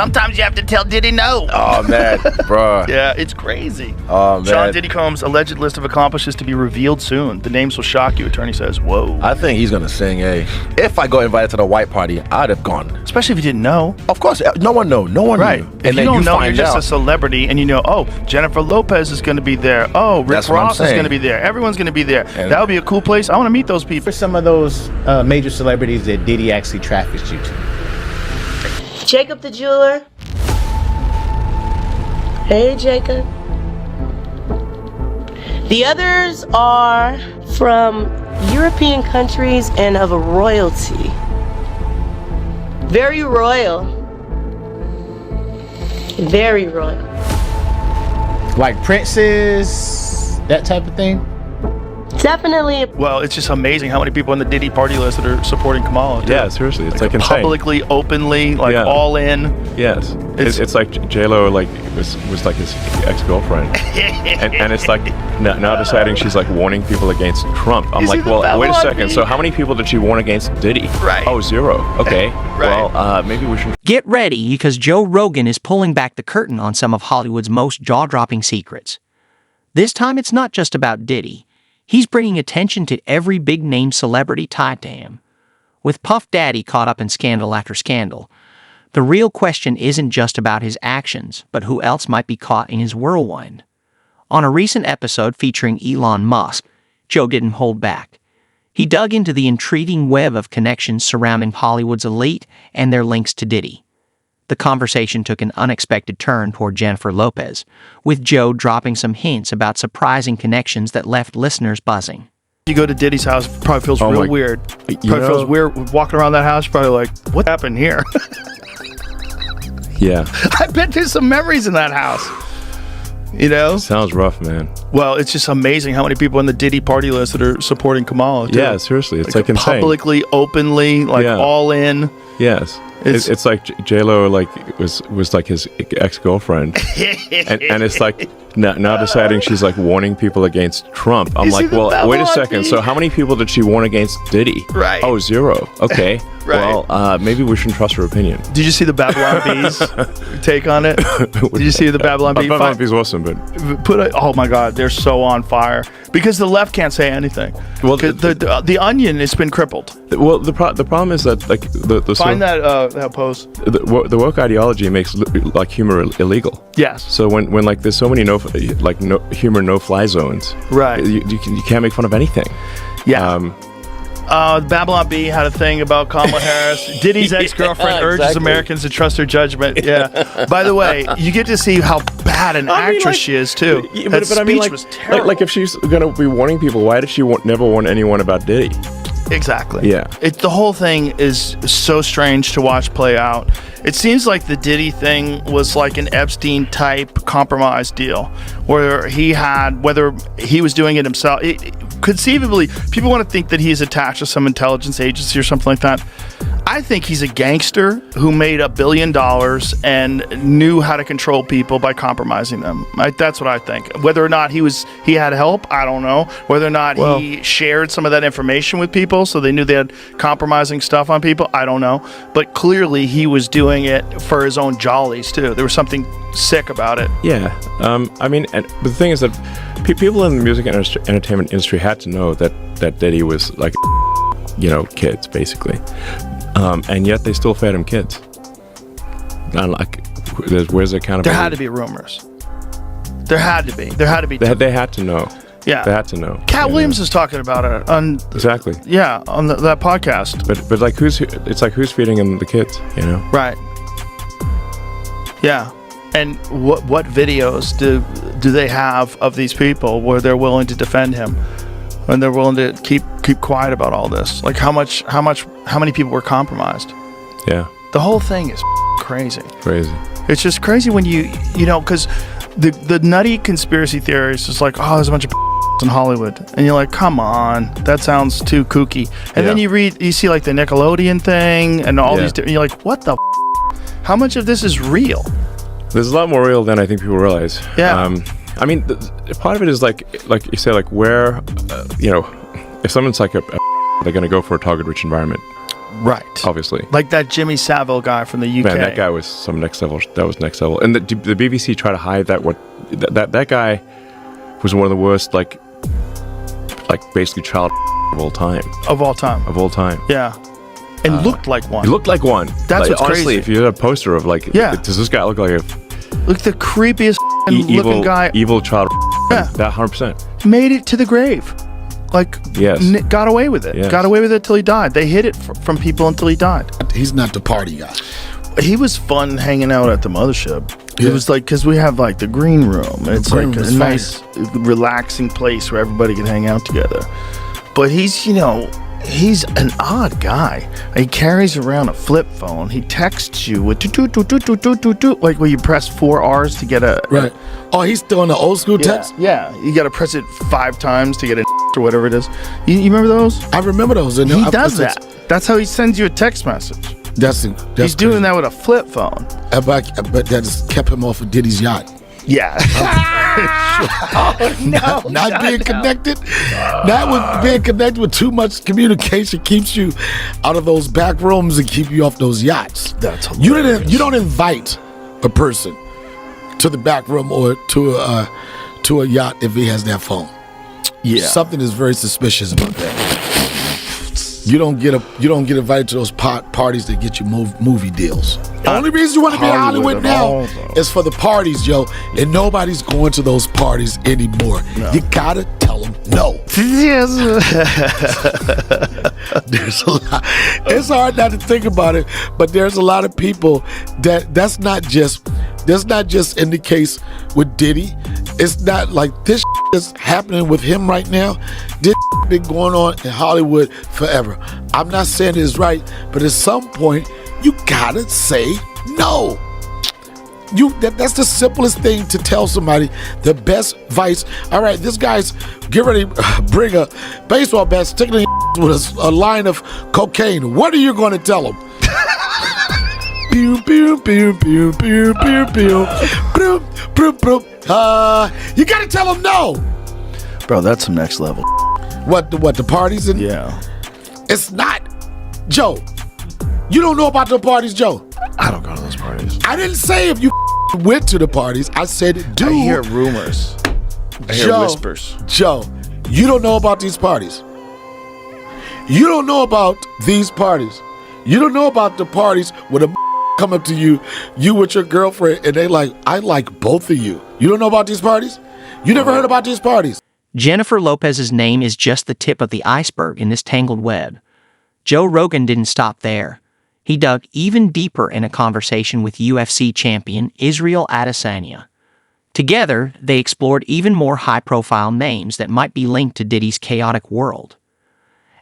Sometimes you have to tell Diddy no. Oh, man, bro. Yeah, it's crazy. Oh, man. Sean Diddy Combs' alleged list of accomplices to be revealed soon. The names will shock you, attorney says. Whoa. I think he's going to sing, hey. If I got invited to the white party, I'd have gone. Especially if you didn't know. Of course, no one knew. No one Right. knew. If you don't know, you're just a celebrity, and you know, oh, Jennifer Lopez is going to be there. Oh, Rick Ross is going to be there. Everyone's going to be there. And that would be a cool place. I want to meet those people. For some of those major celebrities that Diddy actually trafficked you to. Jacob the jeweler. Hey, Jacob. The others are from European countries and of a royalty. Very royal. Very royal. Like princes, that type of thing? Definitely. Well, it's just amazing how many people on the Diddy party list that are supporting Kamala. Too. Yeah, seriously, it's like insane. Publicly, openly, like all in. Yes, it's like J-Lo was like his ex-girlfriend, and it's like now deciding she's like warning people against Trump. I'm like, well, wait a second. So how many people did she warn against Diddy? Right. Oh, 0. Okay. Right. Well, maybe we should Get ready, because Joe Rogan is pulling back the curtain on some of Hollywood's most jaw-dropping secrets. This time, it's not just about Diddy. He's bringing attention to every big-name celebrity tied to him. With Puff Daddy caught up in scandal after scandal, the real question isn't just about his actions, but who else might be caught in his whirlwind. On a recent episode featuring Elon Musk, Joe didn't hold back. He dug into the intriguing web of connections surrounding Hollywood's elite and their links to Diddy. The conversation took an unexpected turn toward Jennifer Lopez, with Joe dropping some hints about surprising connections that left listeners buzzing. You go to Diddy's house, it probably feels real weird. Probably feels weird walking around that house. Probably like, what happened here? Yeah. I bet there's some memories in that house. You know? Sounds rough, man. Well, it's just amazing how many people on the Diddy party list that are supporting Kamala. Too. Yeah, seriously, it's like insane. Publicly, openly, like all in. Yes. It's like J-Lo was like his ex-girlfriend, and it's like now deciding she's like warning people against Trump. I'm like, well, wait a second. So how many people did she warn against Diddy? Right. Oh, 0. Okay. Right. Well, maybe we shouldn't trust her opinion. Did you see the Babylon Bees take on it? Did you see the Babylon Bees? Babylon Bees awesome, but oh my God, they're so on fire because the left can't say anything. Well, the Onion has been crippled. Well, the problem is that like the find that post. The woke ideology makes like humor illegal. Yes. So when like there's so many humor no-fly zones, right? You can't make fun of anything. Yeah. Babylon Bee had a thing about Kamala Harris. Diddy's ex-girlfriend urges Americans to trust her judgment. Yeah. By the way, you get to see how bad an actress she is too. That speech was terrible. Like if she's gonna be warning people, why did she never warn anyone about Diddy? Exactly. Yeah. The whole thing is so strange to watch play out. It seems like the Diddy thing was like an Epstein-type compromise deal, where whether he was doing it himself. Conceivably, people want to think that he's attached to some intelligence agency or something like that. I think he's a gangster who made $1 billion and knew how to control people by compromising them. That's what I think. Whether or not he had help, I don't know. Whether or not he shared some of that information with people so they knew they had compromising stuff on people, I don't know. But clearly he was doing it for his own jollies too. There was something sick about it. Yeah. I mean, but the thing is that people in the music and entertainment industry had to know that Diddy was like, kids basically. And yet they still fed him kids. And like, where's the accountability? There had to be rumors. There had to be. They had to know. Yeah. They had to know. Cat Williams is talking about it on. Exactly. Yeah, on that podcast. But like who's feeding him the kids? Right. Yeah. And what videos do they have of these people where they're willing to defend him? And they're willing to keep quiet about all this. Like how many people were compromised? Yeah. The whole thing is crazy. Crazy. It's just crazy when because the nutty conspiracy theories is like, oh, there's a bunch of in Hollywood, and you're like, come on, that sounds too kooky. And then you see like the Nickelodeon thing and all these. And you're like, what the? How much of this is real? There's a lot more real than I think people realize. Yeah. I mean, part of it is like you say, like where, if someone's like they're going to go for a target-rich environment. Right. Obviously. Like that Jimmy Savile guy from the UK. Man, that guy was some next level. That was next level. And the BBC tried to hide that. That guy was one of the worst, like basically child of all time. Of all time. Of all time. Yeah. And looked like one. He looked like one. That's like, what's honestly, crazy. If you had a poster of like, does this guy look like a Look, the creepiest looking guy. Evil child. Yeah. That 100%. Made it to the grave. Like, yes. Got away with it. Yes. Got away with it till he died. They hid it from people until he died. He's not the party guy. He was fun hanging out at the mothership. Yeah. It was like, because we have like the green room. It's green like room a is nice, relaxing place where everybody can hang out together. But he's, he's an odd guy. He carries around a flip phone. He texts you with like where you press 4 R's to get a Right. Oh, he's still on the old school text? Yeah, you got to press it 5 times to get a or whatever it is. You remember those? I remember those. And He does that. That's how he sends you a text message. That's He's doing that with a flip phone. But that just kept him off of Diddy's yacht. Yeah. Not being connected. Being connected with too much communication keeps you out of those back rooms and keep you off those yachts. That's hilarious. You don't invite a person to the back room or to a yacht if he has that phone. Yeah. Something is very suspicious about that. You don't get invited to those parties that get you movie deals. The only reason you want to be in Hollywood now is for the parties, yo, and nobody's going to those parties anymore. No. You gotta tell them no. Yes. There's a lot. It's hard not to think about it, but there's a lot of people that's not just in the case with Diddy. It's not like this is happening with him right now. This been going on in Hollywood forever. I'm not saying it's right, but at some point you gotta say no. That's the simplest thing to tell somebody. The best advice. All right, this guy's get ready to bring a baseball bat, stick it in with a line of cocaine. What are you going to tell him? Pew pew pew pew pew pew pew. Broom, broom, broom. You got to tell him no. Bro, that's some next level. What the parties and yeah. It's not, Joe. You don't know about the parties, Joe. I don't go to those parties. I didn't say if you went to the parties. I said do. I hear rumors. I hear whispers. Joe, you don't know about these parties. You don't know about these parties. You don't know about the parties where the come up to you with your girlfriend, and they like, I like both of you. You don't know about these parties? You never heard about these parties? Jennifer Lopez's name is just the tip of the iceberg in this tangled web. Joe Rogan didn't stop there. He dug even deeper in a conversation with UFC champion Israel Adesanya. Together, they explored even more high-profile names that might be linked to Diddy's chaotic world.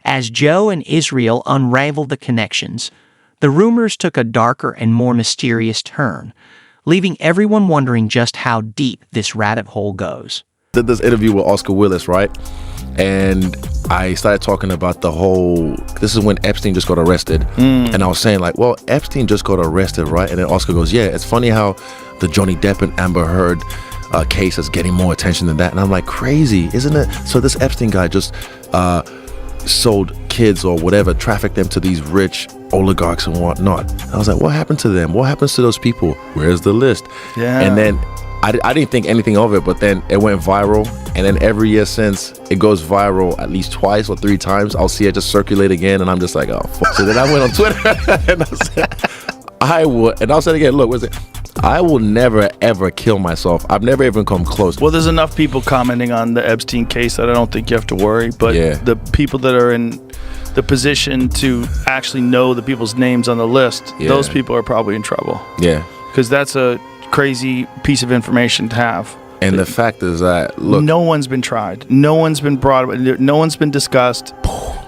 As Joe and Israel unraveled the connections, the rumors took a darker and more mysterious turn, leaving everyone wondering just how deep this rabbit hole goes. Did this interview with Oscar Willis, right? And I started talking about this is when Epstein just got arrested. And I was saying like, well, Epstein just got arrested, right? And then Oscar goes, yeah, it's funny how the Johnny Depp and Amber Heard case is getting more attention than that. And I'm like, crazy, isn't it? So this Epstein guy just sold kids or whatever, trafficked them to these rich oligarchs and whatnot. I was like, what happened to them? What happens to those people? Where's the list? Yeah. And then I didn't think anything of it, but then it went viral, and then every year since, it goes viral at least twice or 3 times. I'll see it just circulate again, and I'm just like, oh, fuck. So then I went on Twitter, and I'll say it again, look, I will never, ever kill myself. I've never even come close. Well, there's enough people commenting on the Epstein case that I don't think you have to worry, but the people that are in the position to actually know the people's names on the list, those people are probably in trouble. Yeah. Because that's a crazy piece of information to have. And the fact is that, look, no one's been tried. No one's been brought. No one's been discussed.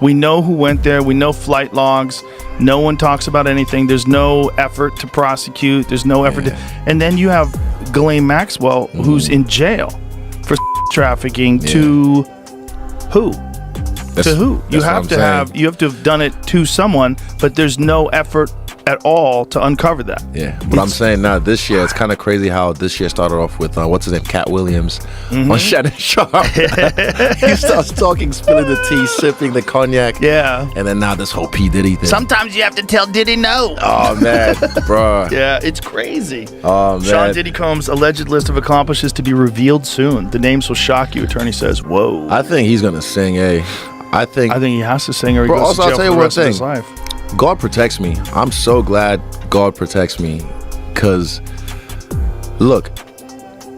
We know who went there. We know flight logs. No one talks about anything. There's no effort to prosecute. There's no effort to. And then you have Ghislaine Maxwell, who's in jail for trafficking to who? To who? You have to have done it to someone, but there's no effort at all to uncover that. Yeah, but I'm saying now this year it's kind of crazy how this year started off with what's his name, Cat Williams on Shannon Sharp. He starts talking, spilling the tea, sipping the cognac. Yeah, and then now this whole P Diddy thing. Sometimes you have to tell Diddy no. Oh man, bro. Yeah, it's crazy. Oh man. Sean Diddy Combs' alleged list of accomplishments to be revealed soon. The names will shock you. Attorney says, "Whoa." I think he's gonna sing. I think he has to sing or he bro, goes also, to I'll jail tell you for the one rest of his thing. life. God protects me. I'm so glad God protects me, because look,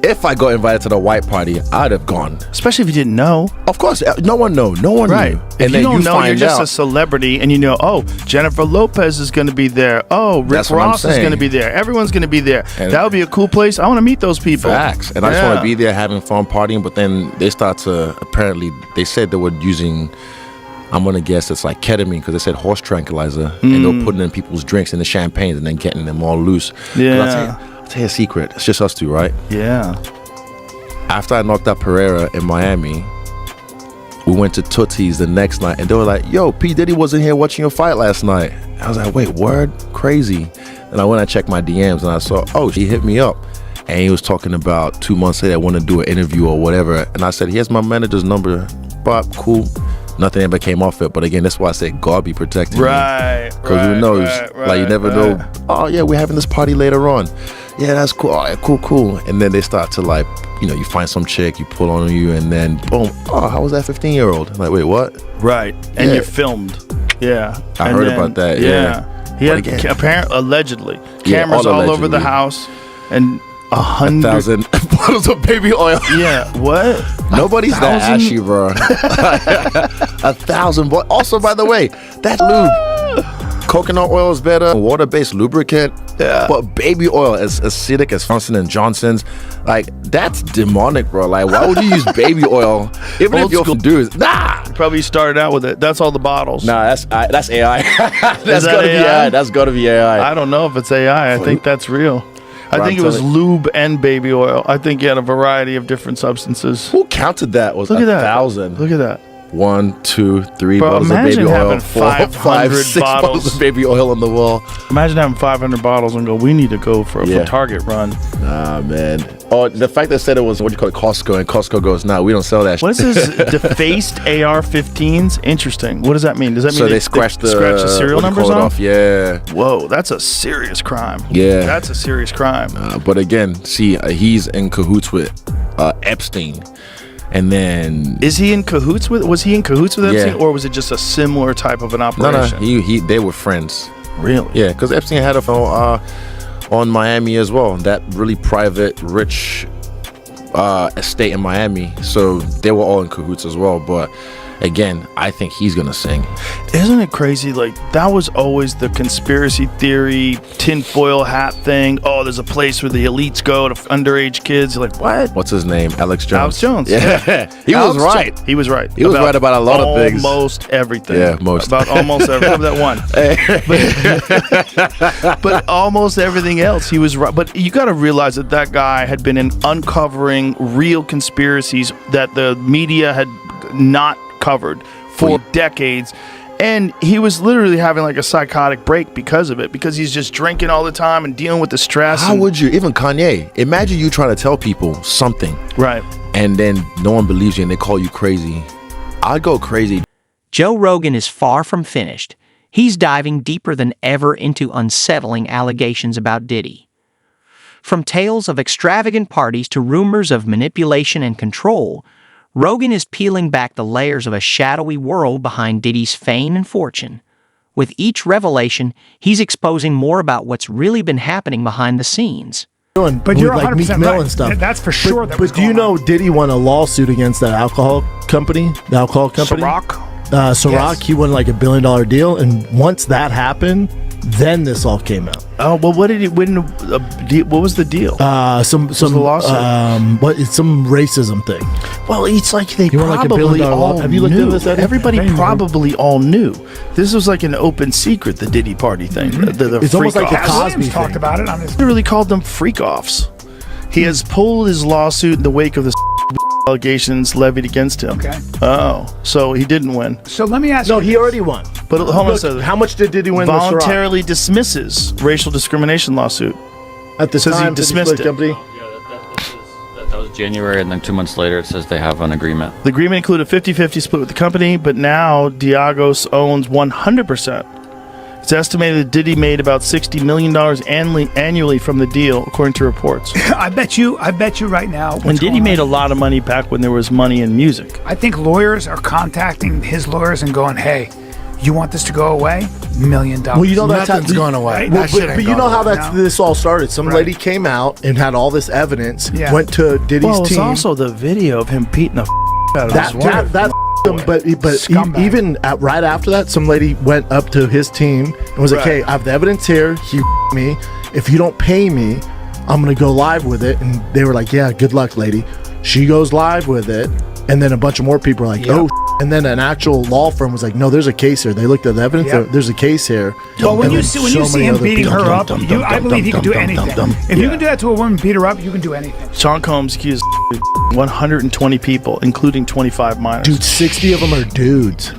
if I got invited to the white party, I'd have gone. Especially if you didn't know. Of course, no one knew. No one Right. knew. If And you then don't know, you're find just out. a celebrity, and you know, oh, Jennifer Lopez is going to be there. Oh, Rick That's what I'm Ross is saying. going to be there. Everyone's going to be there. And- That would be a cool place. I want to meet those people. Facts. And I just want Yeah. to be there having fun partying, but then they start to, apparently, they said they were using, I'm going to guess it's like ketamine, because they said horse tranquilizer, and they were putting in people's drinks in the champagnes and then getting them all loose. 'Cause Yeah. I'll tell you a secret. It's just us two, right? Yeah. After I knocked out Pereira in Miami, we went to Tootsie's the next night, and they were like, yo, P. Diddy wasn't here watching your fight last night. I was like, wait, word? Crazy. And I went and checked my DMs, and I saw, oh, he hit me up. And he was talking about 2 months later, I want to do an interview or whatever. And I said, here's my manager's number. Bob, cool. Nothing ever came off it. But again, that's why I say God be protecting me. Right. Because who knows? Like, you never know. Oh, yeah, we're having this party later on. Yeah, that's cool. All right, cool. And then they start to, like, you know, you find some chick, you pull on you, and then boom. Oh, how was that 15-year-old? Like, wait, what? Right. And Yeah. you're filmed. Yeah. I And heard then- about that, yeah. He But had, again- apparently, allegedly, Yeah, cameras all over the allegedly. house and 100. 1,000 bottles of baby oil. Yeah. What? Nobody's that 1,000? ashy, bro. 1,000. Also, by the way, that lube, coconut oil is better. Water-based lubricant. Yeah. But baby oil is acidic as Johnson & Johnson's. Like, that's demonic, bro. Like, why would you use baby oil? Even Old if you're school. dudes. Nah. Probably started out with it. That's all the bottles. Nah, that's AI. That's that gotta be AI? AI. That's gotta be AI. I don't know if it's AI. I think that's real. I Bro, think I'm it was telling- lube and baby oil. I think you had a variety of different substances. Who counted that? Was Look at that. 1,000? Look at that. 1, 2, 3 Bro, bottles of imagine baby oil. having 4, 5, 500 6 bottles bottles. of baby oil on the wall. Imagine having 500 bottles and go, we need to go for a Yeah. Target run. Nah, man. Oh, the fact they said it was, what do you call it, Costco, and Costco goes, nah, we don't sell that. What is this? Defaced AR-15s? Interesting. What does that mean? Does that mean So they scratched the serial what do you numbers call it on? off. Yeah. Whoa, that's a serious crime. Yeah. That's a serious crime. But again, see, he's in cahoots with Epstein. And then Is he in cahoots with? Was he in cahoots with Epstein, Yeah. or was it just a similar type of an no, operation? they were friends. Really? Yeah, because Epstein had a phone on Miami as well. That really private, rich estate in Miami. So they were all in cahoots as well. But again, I think he's gonna sing. Isn't it crazy? Like, that was always the conspiracy theory, tinfoil hat thing. Oh, there's a place where the elites go to underage kids. You're like, what? What's his name? Alex Jones. Alex Jones. Yeah, he was Alex right. Jones. He was right. He was right about a lot of things. Almost everything. Yeah, most. About almost everything. That one. But almost everything else, he was right. But you got to realize that that guy had been in uncovering real conspiracies that the media had not covered for decades. And he was literally having like a psychotic break because of it, because he's just drinking all the time and dealing with the stress. How would you, even Kanye, imagine you trying to tell people something, Right. and then no one believes you and they call you crazy. I'd go crazy. Joe Rogan is far from finished. He's diving deeper than ever into unsettling allegations about Diddy. From tales of extravagant parties to rumors of manipulation and control, Rogan is peeling back the layers of a shadowy world behind Diddy's fame and fortune. With each revelation, he's exposing more about what's really been happening behind the scenes. But you're like 100% Meek Mill right. and stuff. That's for sure. But do you know Diddy won a lawsuit against that alcohol company? The alcohol company? Ciroc? Ciroc, Yes. he won like $1 billion deal. And once that happened, then this all came out. Oh, well, what did he win? What was the deal? Some the lawsuit? It's some racism thing. Well, it's like they You want, like, $1 probably billion all law- Have you looked knew. into this, Eddie? Everybody I knew. probably all knew. This was like an open secret, the Diddy party thing. The It's almost like the freak-offs. Cosby Williams talked thing. about it on his. Literally called them freak-offs. He has pulled his lawsuit in the wake of the allegations levied against him. Okay. Oh, so he didn't win. So let me ask No, you. he already won. But hold on a Look, second. how much did Diddy win? Voluntarily dismisses racial discrimination lawsuit. At the Says he time, dismissed Diddy split it. company. That was January, and then 2 months later, it says they have an agreement. The agreement included a 50-50 split with the company, but now Diagos owns 100%. It's estimated that Diddy made about $60 million annually from the deal, according to reports. I bet you right now. And Diddy made a lot of money back when there was money in music. I think lawyers are contacting his lawyers and going, "Hey, you want this to go away? $1 million." Well, you know that's how Nothing's going away. Right? Well, That shit but ain't you know going how away. that's this all started. Some Right. lady came out and had all this evidence. Yeah. Went to Diddy's Well, it's team. also the video of him beating the out of his wife. That but Scumbag. even right after that, some lady went up to his team and was like, Right. "Hey, I have the evidence here. He me. If you don't pay me, I'm gonna go live with it." And they were like, "Yeah, good luck, lady." She goes live with it, and then a bunch of more people are like, "Oh." And then an actual law firm was like, "No, there's a case here." They looked at the evidence. Yep. There's a case here. Well, when And you then see so many him other beating people- her up, I believe he can do anything. If you can do that to a woman, beat her up, you can do anything. Sean Combs accused 120 people, including 25 minors. Dude, 60 of them are dudes.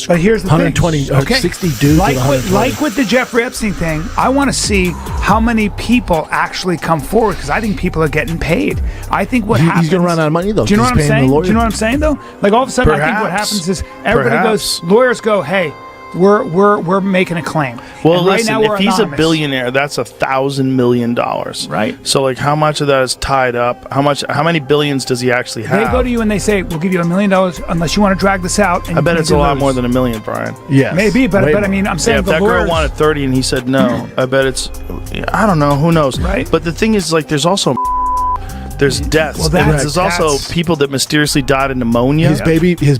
But here's the 120, thing. 60 dudes. Like with with, 120. like with the Jeffrey Epstein thing, I want to see how many people actually come forward because I think people are getting paid. I think what happens. He's gonna run out of money though. Do you know what I'm 'cause he's paying saying? the Do you know what I'm saying though? Like all of a sudden, I think what Perhaps. happens is everybody Perhaps. goes, lawyers go, "Hey, we're making a claim." Well, And right listen, now we're if he's anonymous. a billionaire, that's $1,000 million. Right. So, like, how much of that is tied up? How many billions does he actually They have? go to you and they say, "We'll give you $1 million unless you want to drag this out." And I bet you it's a maybe lot lose." more than $1 million, Brian. Yes. Maybe, but Way I more. mean, I'm Yeah, saying if the that girl lawyers. wanted 30 and he said no, I bet it's, I don't know, who knows? Right. But the thing is, like, there's also, there's deaths. Well, And that's- there's also that's- people that mysteriously died of pneumonia. His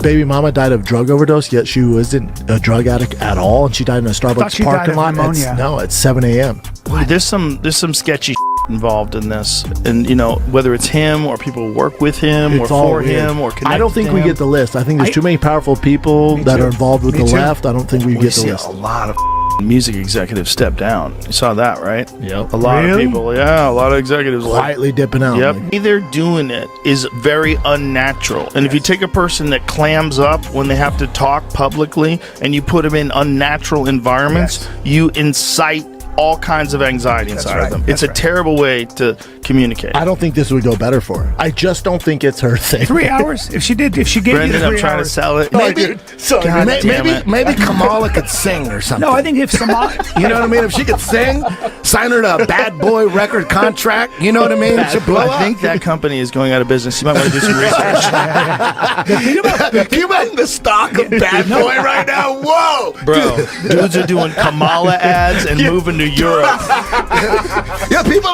baby mama died of drug overdose, yet she wasn't a drug addict at all, and she died in a Starbucks she died parking of lot. pneumonia. At 7 a.m. There's some sketchy involved in this, and you know, whether it's him or people who work with him It's or all for weird. him or connected I don't think to we him. get the list. I think there's I- too many powerful people Me that too. are involved with Me the too. left. I don't think we We get the see list. a lot of music executives step down. You saw that, right? Yep. A lot Really? of people. Yeah, a lot of executives. like- Quietly dipping out. Yep. like- They're doing it is very unnatural. And if you take a person that clams up when they have to talk publicly and you put them in unnatural environments, you incite all kinds of anxiety inside right. of them. That's It's a right. terrible way to communicate. I don't think this would go better for her. I just don't think it's her thing. 3 hours? If she gave Brendan, you I'm 3 trying to hours. sell it. Maybe, God damn it. maybe Kamala could sing or something. No, I think if Somalia. You know what I mean? If she could sing, sign her to a Bad Boy record contract. You know what I mean? She'll blow I up. think that company is going out of business. You might want to do some research. Can you imagine the stock of Bad Boy right now? Whoa, Bro, dudes are doing Kamala ads and moving to Europe. Yeah, people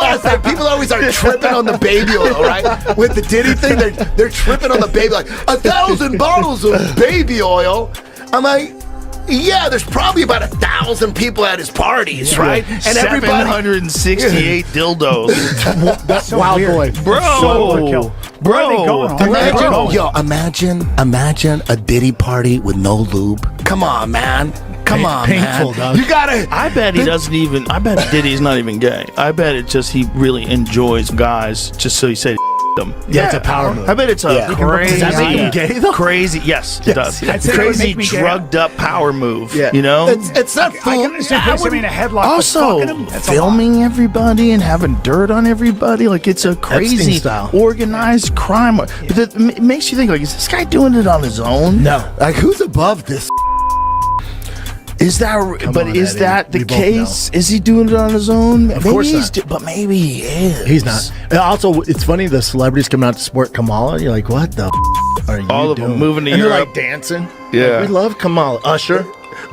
always are tripping on the baby oil, right? With the Diddy thing, they're tripping on the baby, like 1,000 bottles of baby oil. I'm like, yeah, there's probably about 1,000 people at his parties, right? And everybody, 768 dildos. That's So Wild weird. Boy. Bro, overkill. Where are they going? imagine a Diddy party with no lube. Come on, man. Come on, painful, man. dog. You gotta. I bet he doesn't even. I bet Diddy's not even gay. I bet it's just he really enjoys guys just so he said them. Yeah, it's a power move. I bet it's a crazy. Does that make him gay, though? Crazy. Yes, it does. I'd say that would Crazy make me gay. drugged up power move. Yeah. You know. It's not I full. can understand putting somebody in a headlock. Also, but fucking him, that's a lot. filming everybody and having dirt on everybody, like it's a crazy Epstein style. organized crime. But it makes you think, like, is this guy doing it on his own? No. Like, who's above this? Is that? But on, is Eddie. that the We both case? Is he doing it on his own? Maybe course he's not. but maybe he is. He's not. And also, it's funny, the celebrities come out to support Kamala. You're like, what the are you All of them doing? moving to and they're Europe. like dancing. Yeah. Like, we love Kamala. Usher.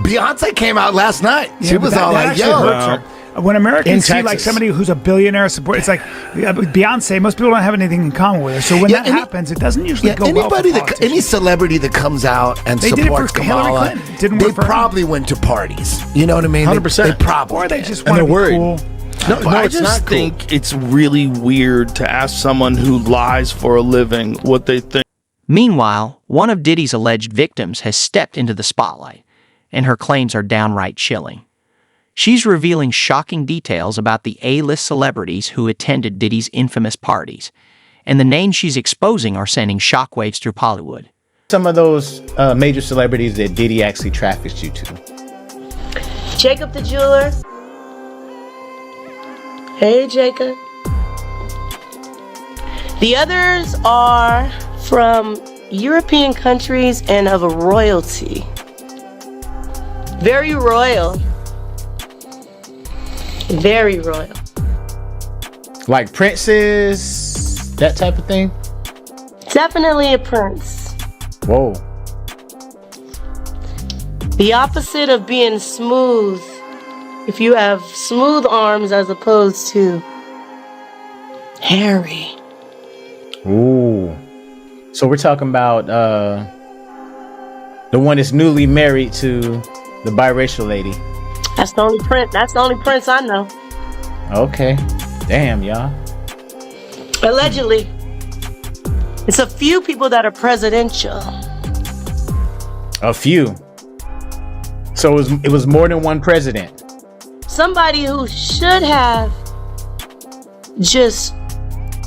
Beyonce came out last night. Yeah, She but was that- all that like, actually yo. hurts her. When In Americans see like Texas. somebody who's a billionaire support, it's like Beyonce. Most people don't have anything in common with her. So when Yeah, that any- happens, it doesn't usually Yeah, go well for anybody that politicians. any celebrity that comes out and They did it supports for Hillary Kamala, Clinton. Didn't they work for her. probably went to parties. You know what I mean? 100%. They probably or they did. just And want to they're be worried. cool. No, I it's just not cool. think it's really weird to ask someone who lies for a living what they think. Meanwhile, one of Diddy's alleged victims has stepped into the spotlight, and her claims are downright chilling. She's revealing shocking details about the A-list celebrities who attended Diddy's infamous parties, and the names she's exposing are sending shockwaves through Hollywood. Some of those major celebrities that Diddy actually trafficked you to. Jacob the jeweler. Hey, Jacob. The others are from European countries and of a royalty. Very royal. Very royal. Like princes, that type of thing? Definitely a prince. Whoa. The opposite of being smooth. If you have smooth arms as opposed to hairy. Ooh. So we're talking about the one that's newly married to the biracial lady. That's the only prince. That's the only prince I know. Okay. Damn, y'all. Allegedly. It's a few people that are presidential. A few. So it was more than one president. Somebody who should have just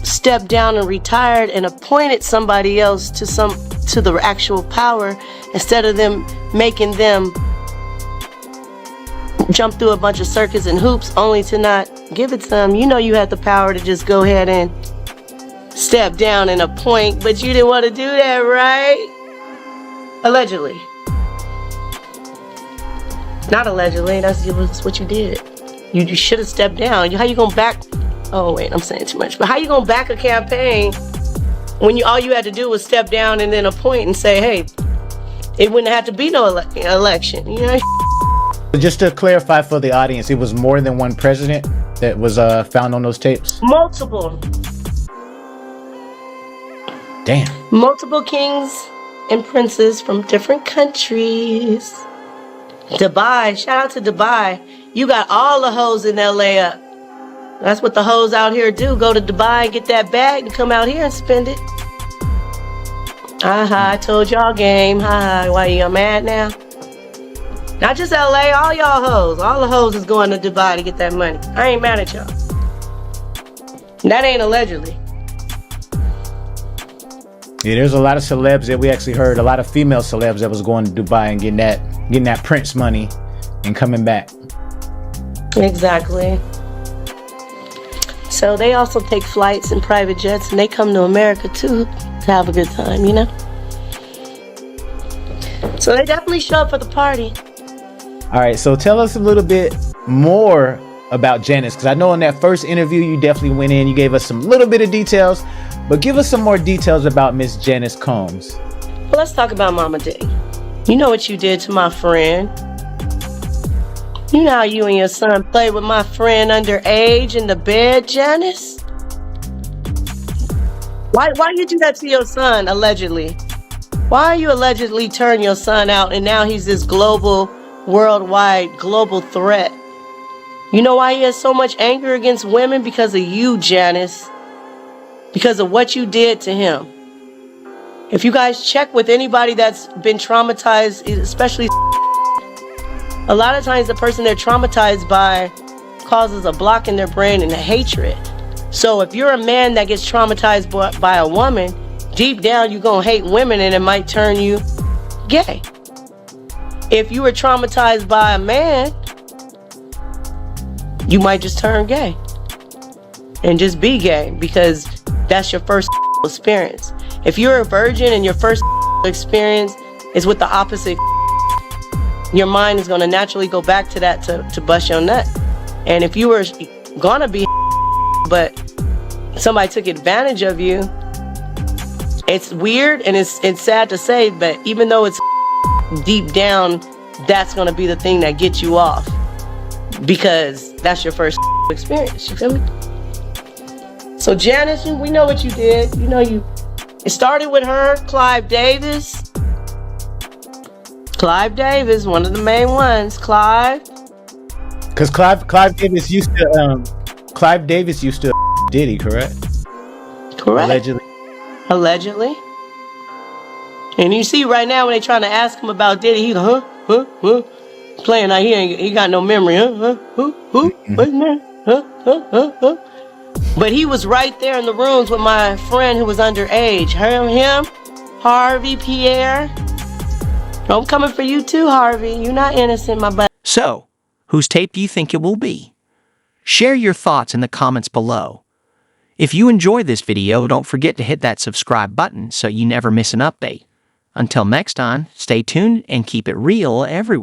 stepped down and retired and appointed somebody else to the actual power instead of them making them jump through a bunch of circus and hoops only to not give it to them. You know you had the power to just go ahead and step down and appoint, but you didn't want to do that, right? Allegedly. Not allegedly, that's what you did. You should have stepped down. How you gonna back? Oh wait, I'm saying too much. But how you gonna back a campaign when all you had to do was step down and then appoint and say, hey, it wouldn't have to be no election, you know? Just to clarify for the audience, it was more than one president that was found on those tapes? Multiple. Damn. Multiple kings and princes from different countries. Dubai, shout out to Dubai. You got all the hoes in LA up. That's what the hoes out here do. Go to Dubai and get that bag and come out here and spend it. I told y'all game. Why you mad now? Not just LA, all y'all hoes. All the hoes is going to Dubai to get that money. I ain't mad at y'all. That ain't allegedly. Yeah, there's a lot of celebs that we actually heard, a lot of female celebs that was going to Dubai and getting that Prince money and coming back. Exactly. So they also take flights and private jets and they come to America too to have a good time, you know? So they definitely show up for the party. All right, so tell us a little bit more about Janice, because I know in that first interview you definitely went in, you gave us some little bit of details, but give us some more details about Miss Janice Combs. Well, let's talk about Mama Diddy. You know what you did to my friend. You know how you and your son played with my friend underage in the bed, Janice? Why you do that to your son, allegedly? Why you allegedly turn your son out and now he's this global, worldwide, global threat? You know why he has so much anger against women? Because of you, Janice. Because of what you did to him. If you guys check with anybody that's been traumatized, especially a lot of times the person they're traumatized by causes a block in their brain and a hatred. So if you're a man that gets traumatized by a woman, deep down you're gonna hate women and it might turn you gay. If you were traumatized by a man, you might just turn gay and just be gay because that's your first experience. If you're a virgin and your first experience is with the opposite, your mind is going to naturally go back to that to bust your nut. And if you were gonna be but somebody took advantage of you, it's weird and it's sad to say, but even though it's deep down, that's going to be the thing that gets you off because that's your first experience. You feel me? So Janice, we know what you did. You know it started with her, Clive Davis. Clive Davis, one of the main ones. Clive. Because Clive Davis used to Diddy, correct? Correct. Allegedly. And you see right now when they trying to ask him about Diddy, he huh? Playing like he got no memory, huh? What's that? But he was right there in the rooms with my friend who was underage. Him, Harvey, Pierre. I'm coming for you too, Harvey. You're not innocent, my butt. So, whose tape do you think it will be? Share your thoughts in the comments below. If you enjoyed this video, don't forget to hit that subscribe button so you never miss an update. Until next time, stay tuned and keep it real, everyone.